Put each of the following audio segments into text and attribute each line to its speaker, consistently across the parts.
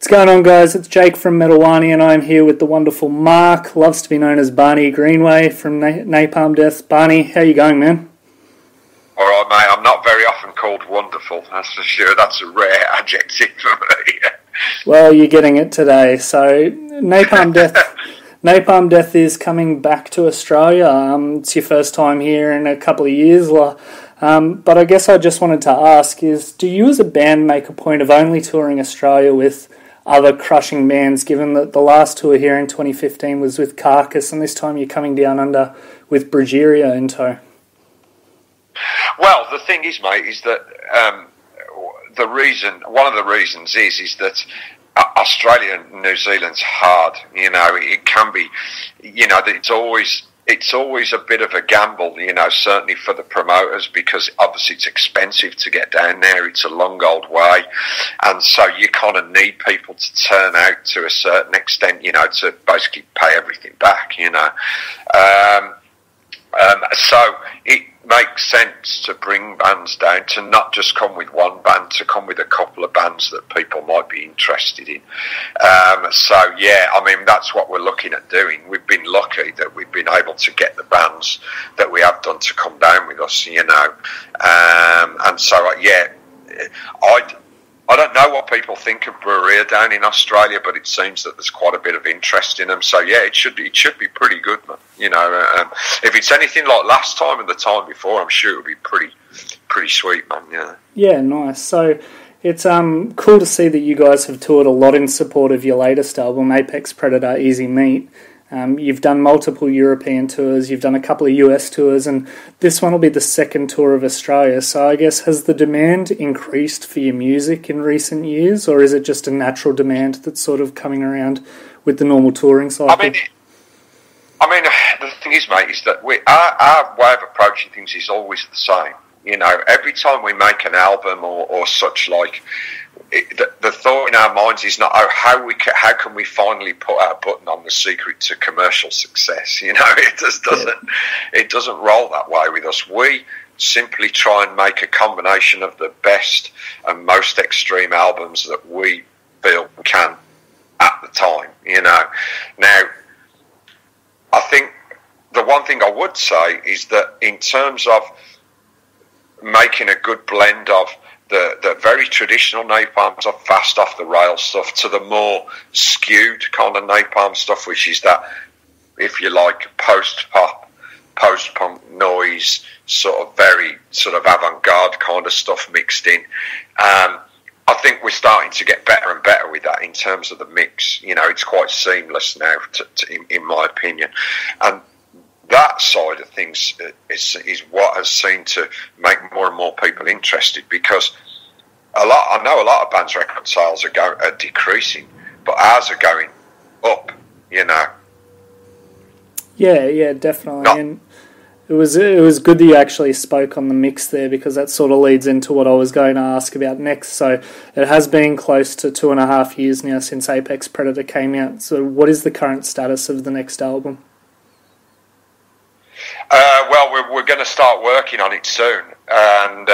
Speaker 1: What's going on, guys? It's Jake from Wani, and I'm here with the wonderful Mark, loves to be known as Barney Greenway from Napalm Death. Barney, how you going, man?
Speaker 2: All right, mate. I'm not very often called wonderful, that's for sure. That's a rare adjective for me.
Speaker 1: Well, you're getting it today. So, Napalm Death is coming back to Australia. It's your first time here in a couple of years. But I guess I just wanted to ask is, do you as a band make a point of only touring Australia with other crushing bands, given that the last tour here in 2015 was with Carcass, and this time you're coming down under with Brigeria in tow?
Speaker 2: Well, the thing is, mate, is that one of the reasons is that Australia and New Zealand's hard. You know, it can be, you know, it's always a bit of a gamble, you know, certainly for the promoters, because obviously it's expensive to get down there. It's a long old way. And so you kind of need people to turn out to a certain extent, you know, to basically pay everything back, you know. So it makes sense to bring bands down, to not just come with one band, to come with a couple of bands that people might be interested in. So yeah, I mean, that's what we're looking at doing. We've been lucky that we've been able to get the bands that we have done to come down with us, you know. And so yeah, I don't know what people think of Brigeria down in Australia, but it seems that there's quite a bit of interest in them. So yeah, it should be pretty good, man. You know, if it's anything like last time and the time before, I'm sure it'll be pretty sweet, man. Yeah. Yeah,
Speaker 1: nice. So it's cool to see that you guys have toured a lot in support of your latest album, Apex Predator Easy Meat. You've done multiple European tours, you've done a couple of US tours, and this one will be the second tour of Australia. So I guess, has the demand increased for your music in recent years, or is it just a natural demand that's sort of coming around with the normal touring cycle?
Speaker 2: I mean, the thing is, mate, is that our way of approaching things is always the same. You know, every time we make an album or such like, the thought in our minds is not, how can we finally put our button on the secret to commercial success? You know, it doesn't roll that way with us. We simply try and make a combination of the best and most extreme albums that we feel we can at the time. You know, now I think the one thing I would say is that in terms of making a good blend of the very traditional Napalm stuff, fast off the rail stuff, to the more skewed kind of Napalm stuff, which is that, if you like, post-pop, post-punk noise, sort of very sort of avant-garde kind of stuff mixed in. I think we're starting to get better and better with that in terms of the mix. You know, it's quite seamless now, in my opinion. And that side of things is what has seemed to make more and more people interested, because I know a lot of bands' record sales are decreasing, but ours are going up, you know.
Speaker 1: Yeah, definitely. And it was good that you actually spoke on the mix there, because that sort of leads into what I was going to ask about next. So it has been close to 2.5 years now since Apex Predator came out. So what is the current status of the next album?
Speaker 2: Well, we're going to start working on it soon, and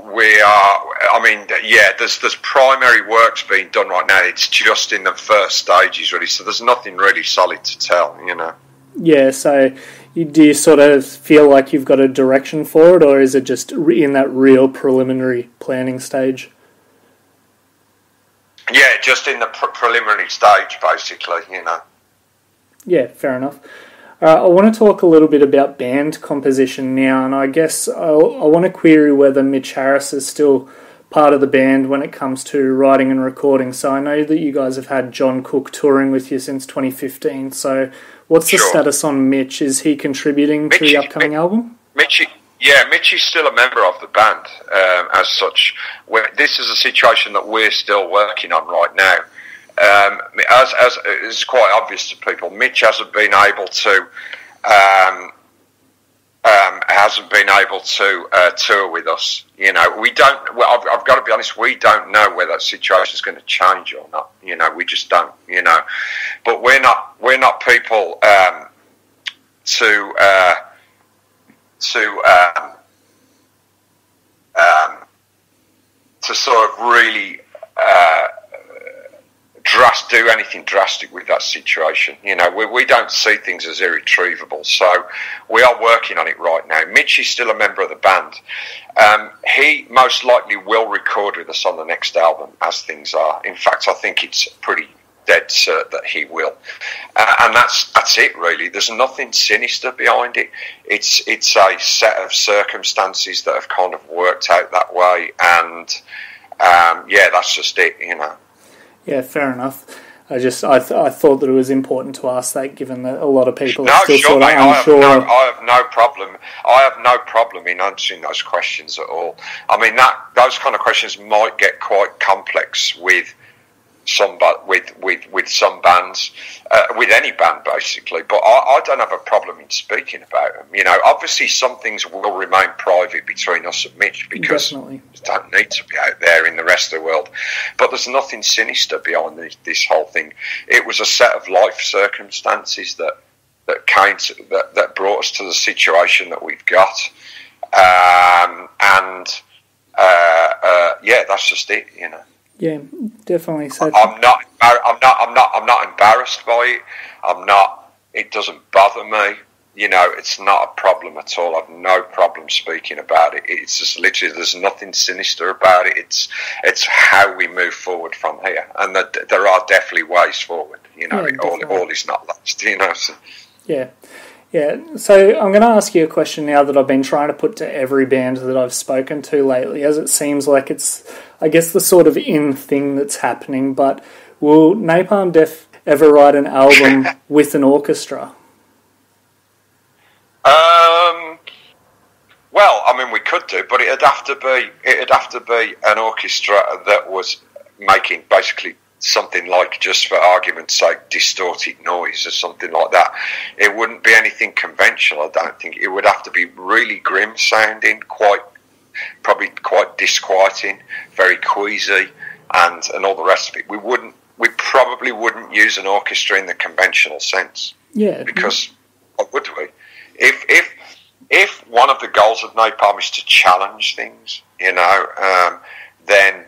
Speaker 2: we are. I mean, yeah, there's primary works being done right now. It's just in the first stages, really. So there's nothing really solid to tell, you know.
Speaker 1: Yeah. So do you sort of feel like you've got a direction for it, or is it just in that real preliminary planning stage?
Speaker 2: Yeah, just in the preliminary stage, basically, you know.
Speaker 1: Yeah, fair enough. I want to talk a little bit about band composition now, and I guess I want to query whether Mitch Harris is still part of the band when it comes to writing and recording. So I know that you guys have had John Cook touring with you since 2015, so what's the status on Mitch? Is he contributing to the upcoming album?
Speaker 2: Mitch is still a member of the band as such. This is a situation that we're still working on right now. As it's quite obvious to people, Mitch hasn't been able to tour with us. You know, we don't. Well, I've got to be honest. We don't know whether that situation is going to change or not. You know, we just don't. You know, but we're not people to sort of really do anything drastic with that situation. You know, we don't see things as irretrievable, so we are working on it right now. Mitch is still a member of the band. He most likely will record with us on the next album, as things are. In fact, I think it's pretty dead cert that he will, and that's it really. There's nothing sinister behind it. It's a set of circumstances that have kind of worked out that way, and yeah, that's just it, you know.
Speaker 1: Yeah, fair enough. I thought that it was important to ask that, given that a lot of people are still sort of unsure.
Speaker 2: I have no problem. I have no problem in answering those questions at all. I mean, those kind of questions might get quite complex with some bands, with any band basically. But I don't have a problem in speaking about them. You know, obviously some things will remain private between us and Mitch because
Speaker 1: Definitely.
Speaker 2: It don't need to be out there in the rest of the world. But there's nothing sinister behind this whole thing. It was a set of life circumstances that brought us to the situation that we've got, yeah, that's just it. You know.
Speaker 1: Yeah, definitely. So
Speaker 2: I'm not embarrassed by it. It doesn't bother me. You know, it's not a problem at all. I've no problem speaking about it. It's just literally, there's nothing sinister about it. It's how we move forward from here, and there are definitely ways forward. You know, all is not lost. You know. So.
Speaker 1: Yeah. Yeah, so I'm going to ask you a question now that I've been trying to put to every band that I've spoken to lately, as it seems like it's, I guess, the sort of in thing that's happening, but will Napalm Death ever write an album with an orchestra?
Speaker 2: Well, I mean, we could do, but it'd have to be an orchestra that was making basically something like, just for argument's sake, distorted noise or something like that. It wouldn't be anything conventional, I don't think. It would have to be really grim sounding, probably quite disquieting, very queasy, and all the rest of it. We probably wouldn't use an orchestra in the conventional sense.
Speaker 1: Yeah.
Speaker 2: Because, what would we? If one of the goals of Napalm is to challenge things, you know, then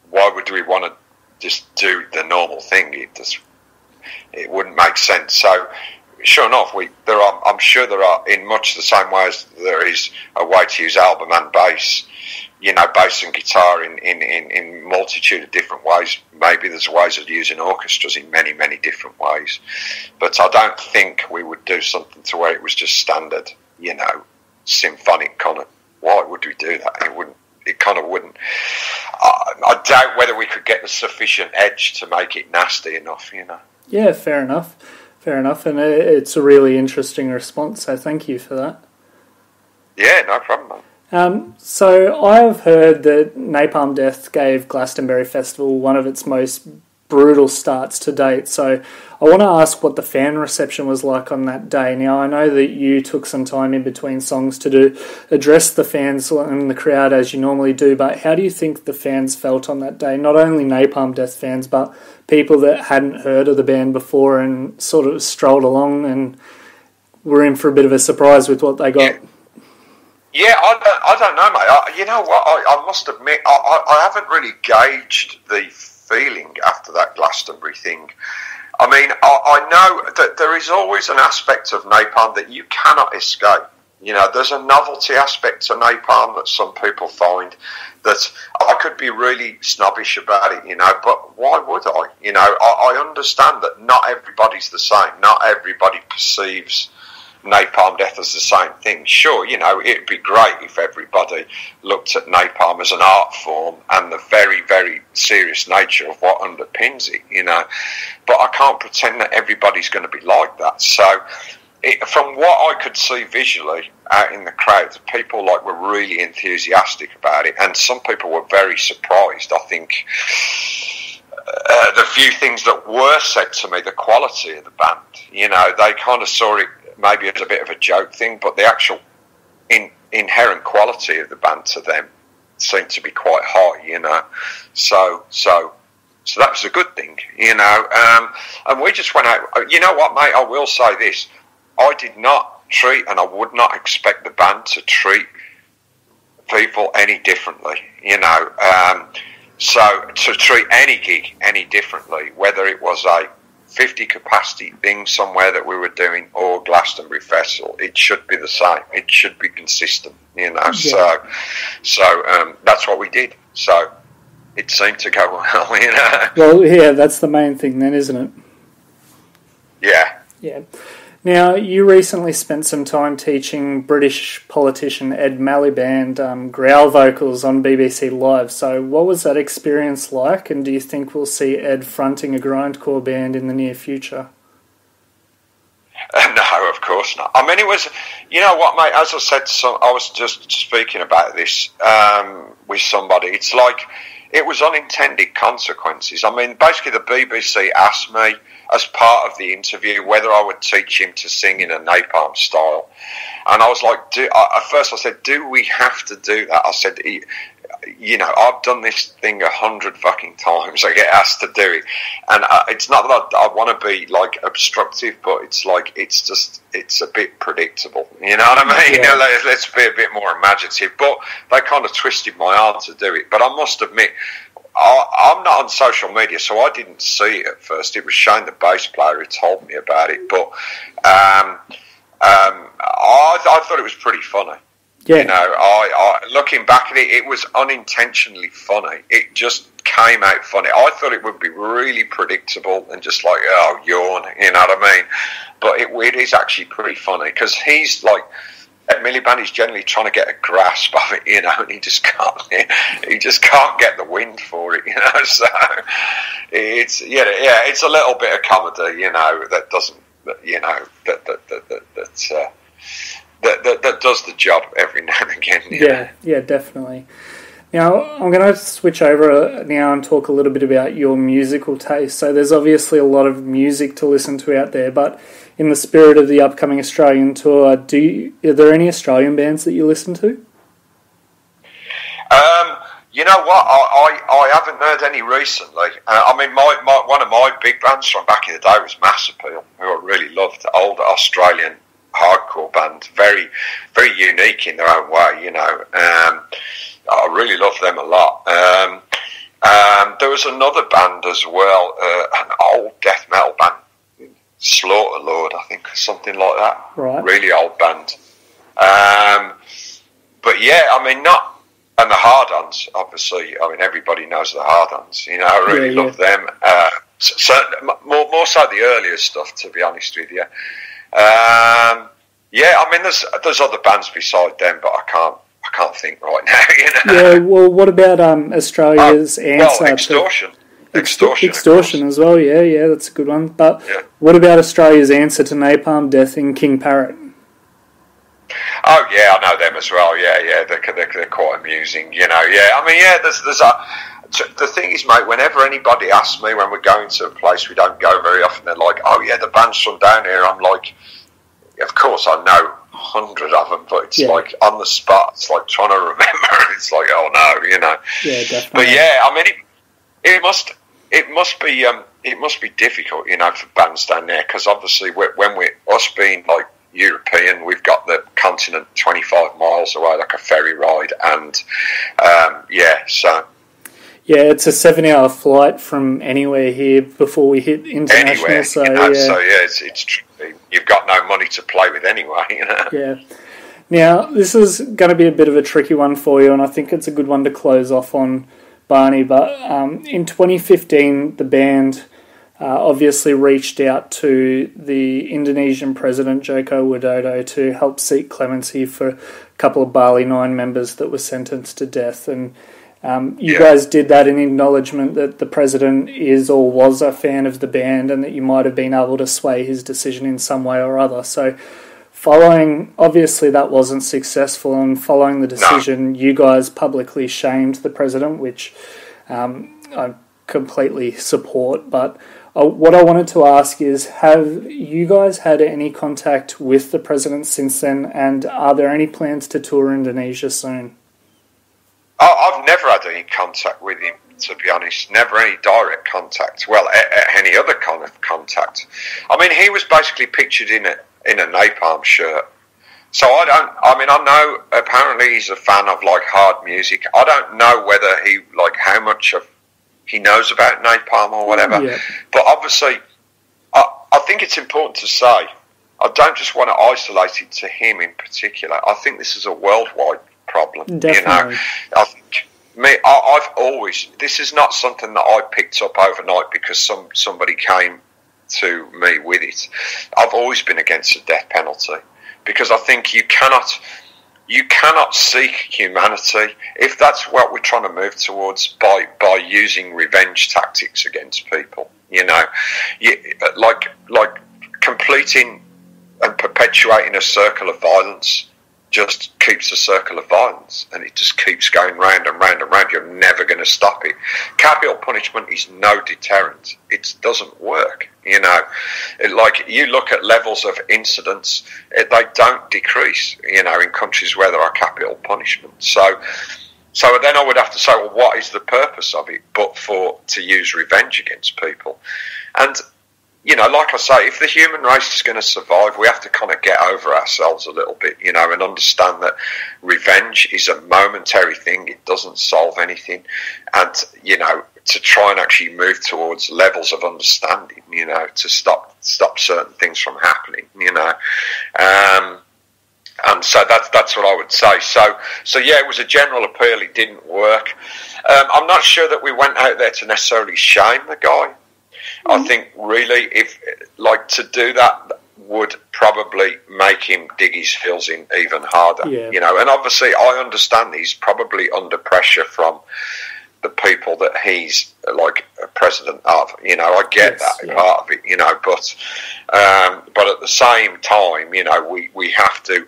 Speaker 2: why would we want to just do the normal thing? It wouldn't make sense. So, sure enough, I'm sure there are, in much the same way as there is a way to use album and bass, you know, bass and guitar in multitude of different ways. Maybe there's ways of using orchestras in many, many different ways. But I don't think we would do something to where it was just standard, you know, symphonic kind of. Why would we do that? It kind of wouldn't. I doubt whether we could get the sufficient edge to make it nasty enough, you know.
Speaker 1: Yeah, fair enough, and it's a really interesting response, so thank you for that.
Speaker 2: Yeah, no problem, man.
Speaker 1: So I have heard that Napalm Death gave Glastonbury Festival one of its most brutal starts to date, so I want to ask what the fan reception was like on that day. Now, I know that you took some time in between songs to address the fans and the crowd as you normally do, but how do you think the fans felt on that day? Not only Napalm Death fans, but people that hadn't heard of the band before and sort of strolled along and were in for a bit of a surprise with what they got.
Speaker 2: Yeah, I don't know, mate. You know what? I must admit, I haven't really gauged the feeling after that Glastonbury thing. I mean, I know that there is always an aspect of Napalm that you cannot escape. You know, there's a novelty aspect to Napalm that some people find that I could be really snobbish about it, you know, but why would I? You know, I understand that not everybody's the same. Not everybody perceives Napalm Death as the same thing. Sure, you know, it'd be great if everybody looked at Napalm as an art form and the very, very serious nature of what underpins it, you know. But I can't pretend that everybody's going to be like that. So, from what I could see visually out in the crowd, people were really enthusiastic about it, and some people were very surprised. I think the few things that were said to me, the quality of the band, you know, they kind of saw it maybe as a bit of a joke thing, but the actual inherent quality of the band to them seemed to be quite high, you know. So that was a good thing, you know. And we just went out. You know what, mate? I will say this: I did not treat, and I would not expect the band to treat people any differently, so to treat any gig any differently, whether it was a 50 capacity thing somewhere that we were doing or Glastonbury Festival, it should be the same. It should be consistent,
Speaker 1: Yeah.
Speaker 2: So that's what we did. So it seemed to go well,
Speaker 1: Well, yeah, that's the main thing then, isn't it?
Speaker 2: Yeah.
Speaker 1: Yeah. Now, you recently spent some time teaching British politician Ed Miliband growl vocals on BBC Live. So what was that experience like, and do you think we'll see Ed fronting a grindcore band in the near future?
Speaker 2: No, of course not. I mean, it was, you know what, mate, as I said, I was just speaking about this with somebody. It's like it was unintended consequences. I mean, basically the BBC asked me as part of the interview whether I would teach him to sing in a Napalm style. And I was like, at first I said, do we have to do that? I said, I've done this thing 100 fucking times. I get asked to do it. And it's not that I want to be, like, obstructive, but it's like, it's a bit predictable. You know what I mean?
Speaker 1: Yeah.
Speaker 2: Let's be a bit more imaginative. But they kind of twisted my arm to do it. But I must admit, I'm not on social media, so I didn't see it at first. It was Shane, the bass player, who told me about it. But I thought it was pretty funny.
Speaker 1: Yeah.
Speaker 2: I looking back at it, it was unintentionally funny. It just came out funny. I thought it would be really predictable and just like, oh, yawn, you know what I mean? But it is actually pretty funny because he's like, Ed Miliband is generally trying to get a grasp of it, and he just can't get the wind for it, So it's it's a little bit of comedy, that doesn't, that does the job every now and again.
Speaker 1: Yeah, definitely. Now, I'm going to switch over now and talk a little bit about your musical taste. So there's obviously a lot of music to listen to out there, but in the spirit of the upcoming Australian tour, are there any Australian bands that you listen to?
Speaker 2: You know what? I haven't heard any recently. I mean, one of my big bands from back in the day was Mass Appeal, who I really loved. Old Australian hardcore band, very, very unique in their own way. I really loved them a lot. There was another band as well, an old death metal band, Slaughter Lord, I think, something like that.
Speaker 1: Right. Really
Speaker 2: old band. But yeah, I mean, and the Hard-Ons, obviously. I mean, everybody knows the Hard-Ons. I really love them. So more so the earlier stuff, to be honest with you. I mean, there's other bands beside them, but I can't think right now.
Speaker 1: Yeah. Well, what about Australia's answer?
Speaker 2: Well, Extortion.
Speaker 1: Extortion as well, yeah, that's a good one. But what about Australia's answer to Napalm Death in King Parrot?
Speaker 2: Oh yeah, I know them as well. Yeah, they're quite amusing. I mean, there's the thing is, mate, whenever anybody asks me when we're going to a place we don't go very often, they're like, oh yeah, the band's from down here. I'm like, of course I know 100 of them, but it's like on the spot. It's like trying to remember. It's like, oh no,
Speaker 1: Yeah, definitely.
Speaker 2: But yeah, I mean, it must be difficult, for bands down there, because obviously us being like European, we've got the continent 25 miles away, like a ferry ride, and
Speaker 1: yeah, it's a 7-hour flight from anywhere here before we hit international.
Speaker 2: Anywhere,
Speaker 1: so
Speaker 2: it's tricky. You've got no money to play with anyway.
Speaker 1: Yeah. Now, this is going to be a bit of a tricky one for you, and I think it's a good one to close off on, Barney. But in 2015, the band obviously reached out to the Indonesian President Joko Widodo to help seek clemency for a couple of Bali Nine members that were sentenced to death, and you guys did that in acknowledgement that the president is or was a fan of the band and that you might have been able to sway his decision in some way or other. So obviously that wasn't successful, and following the decision, you guys publicly shamed the president, which I completely support. But what I wanted to ask is, have you guys had any contact with the president since then, and are there any plans to tour Indonesia soon?
Speaker 2: I've never had any contact with him, to be honest. Never any direct contact. Well, any other kind of contact. I mean, he was basically pictured in a Napalm shirt. So I know apparently he's a fan of like hard music. I don't know whether he like how much of he knows about napalm or whatever.
Speaker 1: Yeah.
Speaker 2: But obviously, I think it's important to say, I don't just want to isolate it to him in particular. I think this is a worldwide problem.
Speaker 1: Definitely.
Speaker 2: You know, I think I've always, this is not something that I picked up overnight because somebody came to me with it. I've always been against the death penalty because I think you cannot seek humanity if that's what we're trying to move towards by using revenge tactics against people. You know, like completing and perpetuating a circle of violence just keeps a circle of violence, and it just keeps going round and round and round. You're never going to stop it. Capital punishment is no deterrent. It doesn't work. You know, like you look at levels of incidents, they don't decrease. You know, in countries where there are capital punishment. So then I would have to say, well, what is the purpose of it? But to use revenge against people, and you know, like I say, if the human race is going to survive, we have to kind of get over ourselves a little bit, you know, and understand that revenge is a momentary thing. It doesn't solve anything. And, you know, to try and actually move towards levels of understanding, you know, to stop certain things from happening, you know. And so that's what I would say. So yeah, it was a general appeal. It didn't work. I'm not sure that we went out there to necessarily shame the guy. I think really, if like to do that would probably make him dig his heels in even harder, you know. And obviously, I understand he's probably under pressure from the people that he's like a president of. You know, I get that part of it, you know. But at the same time, you know, we have to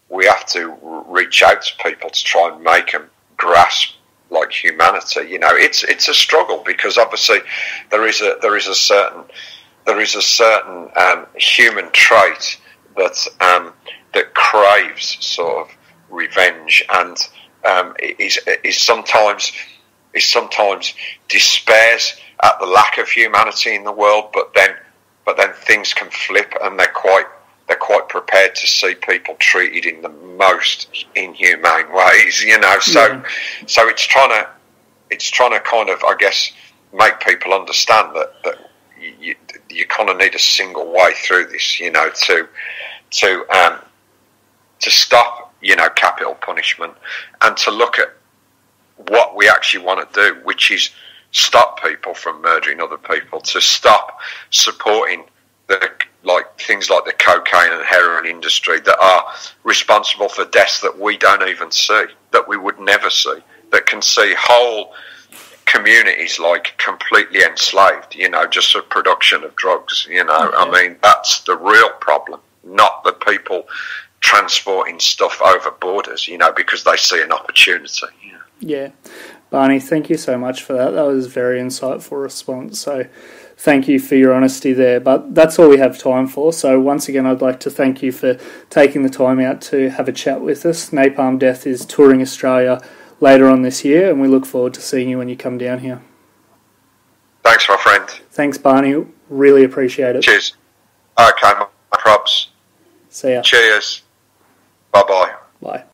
Speaker 2: reach out to people to try and make them grasp like humanity. You know, it's a struggle because obviously there is a certain human trait that craves sort of revenge and is sometimes despairs at the lack of humanity in the world, but then things can flip and they're quite prepared to see people treated in the most inhumane ways, you know. So it's trying to kind of, I guess, make people understand that you kind of need a single way through this, you know, to stop, you know, capital punishment and to look at what we actually want to do, which is stop people from murdering other people, to stop supporting things like the cocaine and heroin industry that are responsible for deaths that we don't even see, that we would never see, that can see whole communities like completely enslaved, you know, just for production of drugs, you know. I mean, that's the real problem, not the people transporting stuff over borders, you know, because they see an opportunity.
Speaker 1: Yeah. Barney, thank you so much for that. That was a very insightful response. So thank you for your honesty there. But that's all we have time for. So once again, I'd like to thank you for taking the time out to have a chat with us. Napalm Death is touring Australia later on this year, and we look forward to seeing you when you come down here.
Speaker 2: Thanks, my friend.
Speaker 1: Thanks, Barney. Really appreciate it.
Speaker 2: Cheers. Okay, my props.
Speaker 1: See ya.
Speaker 2: Cheers. Bye-bye.
Speaker 1: Bye.